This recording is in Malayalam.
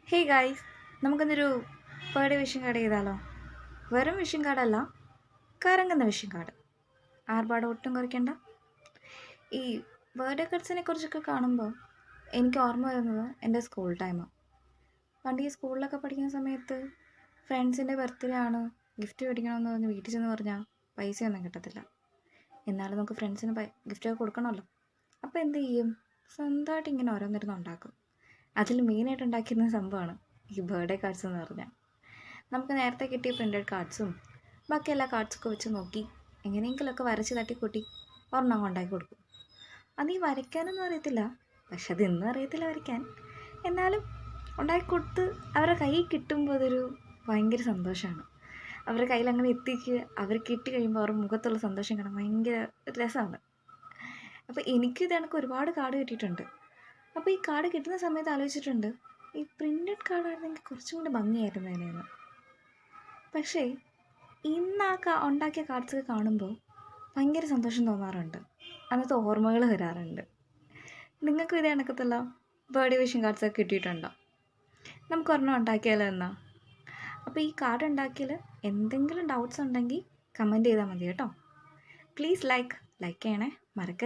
ഹേ ഗായ്സ്, നമുക്കിന്നൊരു ബർത്ത്ഡേ വിഷിംഗ് കാർഡ് ചെയ്താലോ? വെറും വിഷിംഗ് കാർഡല്ല, കറങ്ങുന്ന വിഷിംഗ് കാർഡ്. ആർഭാടം ഒട്ടും കുറയ്ക്കണ്ട. ഈ ബർത്ത്ഡേ കാർഡ്സിനെ കുറിച്ചൊക്കെ കാണുമ്പോൾ എനിക്ക് ഓർമ്മ വരുന്നത് എൻ്റെ സ്കൂൾ ടൈമാണ്. പണ്ട് ഈ സ്കൂളിലൊക്കെ പഠിക്കുന്ന സമയത്ത് ഫ്രണ്ട്സിൻ്റെ ബർത്ത്ഡേ ആണ്, ഗിഫ്റ്റ് മേടിക്കണമെന്ന് പറഞ്ഞ് വീട്ടിൽ ചെന്ന് പറഞ്ഞാൽ പൈസയൊന്നും കിട്ടത്തില്ല. എന്നാലും നമുക്ക് ഫ്രണ്ട്സിന് ഗിഫ്റ്റൊക്കെ കൊടുക്കണമല്ലോ. അപ്പോൾ എന്ത് ചെയ്യും? സ്വന്തമായിട്ട് ഇങ്ങനെ ഓരോന്നിരുന്ന് ഉണ്ടാക്കും. അതിൽ മെയിനായിട്ട് ഉണ്ടാക്കിയിരുന്ന സംഭവമാണ് ഈ ബർത്ത്ഡേ കാർഡ്സ് എന്ന് പറഞ്ഞാൽ. നമുക്ക് നേരത്തെ കിട്ടിയ പ്രിൻറ്റഡ് കാർഡ്സും ബാക്കി എല്ലാ കാർഡ്സൊക്കെ വെച്ച് നോക്കി എങ്ങനെയെങ്കിലുമൊക്കെ വരച്ച് തട്ടിക്കൂട്ടി ഒരെണ്ണം ഉണ്ടാക്കി കൊടുക്കും. അത് ഈ വരയ്ക്കാനൊന്നും അറിയത്തില്ല, പക്ഷെ അതൊന്നും അറിയത്തില്ല വരയ്ക്കാൻ. എന്നാലും ഉണ്ടാക്കി കൊടുത്ത് അവരുടെ കയ്യിൽ കിട്ടുമ്പോൾ അതൊരു ഭയങ്കര സന്തോഷമാണ്. അവരുടെ കയ്യിൽ അങ്ങനെ എത്തിക്കുക, അവർ കിട്ടി കഴിയുമ്പോൾ അവരുടെ മുഖത്തുള്ള സന്തോഷം കാണാൻ ഭയങ്കര രസമാണ്. അപ്പോൾ എനിക്കും ഇതേണക്ക് ഒരുപാട് കാർഡ് കിട്ടിയിട്ടുണ്ട്. അപ്പോൾ ഈ കാർഡ് കിട്ടുന്ന സമയത്ത് ആലോചിച്ചിട്ടുണ്ട്, ഈ പ്രിൻറ്റഡ് കാർഡായിരുന്നെങ്കിൽ കുറച്ചും കൂടി ഭംഗിയായിരുന്നു അതിനെന്ന്. പക്ഷേ ഇന്ന് ഉണ്ടാക്കിയ കാർഡ്സൊക്കെ കാണുമ്പോൾ ഭയങ്കര സന്തോഷം തോന്നാറുണ്ട്, അന്നത്തെ ഓർമ്മകൾ വരാറുണ്ട്. നിങ്ങൾക്കും ഇതേ കണക്കത്തല്ല ബർത്ത്ഡേ വിഷിംഗ് കാർഡ്സൊക്കെ കിട്ടിയിട്ടുണ്ടോ? നമുക്ക് ഒരെണ്ണം ഉണ്ടാക്കിയാലോ എന്നാ? അപ്പോൾ ഈ കാർഡ് ഉണ്ടാക്കിയാൽ എന്തെങ്കിലും ഡൗട്ട്സ് ഉണ്ടെങ്കിൽ കമൻറ്റ് ചെയ്താൽ മതി കേട്ടോ. പ്ലീസ് ലൈക്ക് ചെയ്യണേ, മറക്കരുത്.